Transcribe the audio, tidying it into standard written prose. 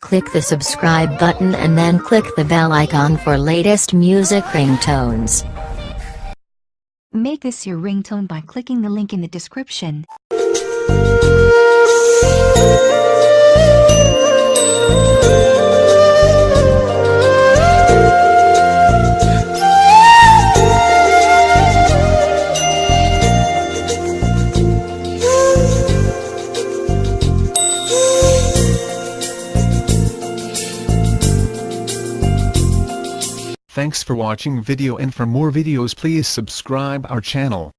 Click the subscribe button and then click the bell icon for latest music ringtones. Make this your ringtone by clicking the link in the description. Thanks for watching video, and for more videos please subscribe our channel.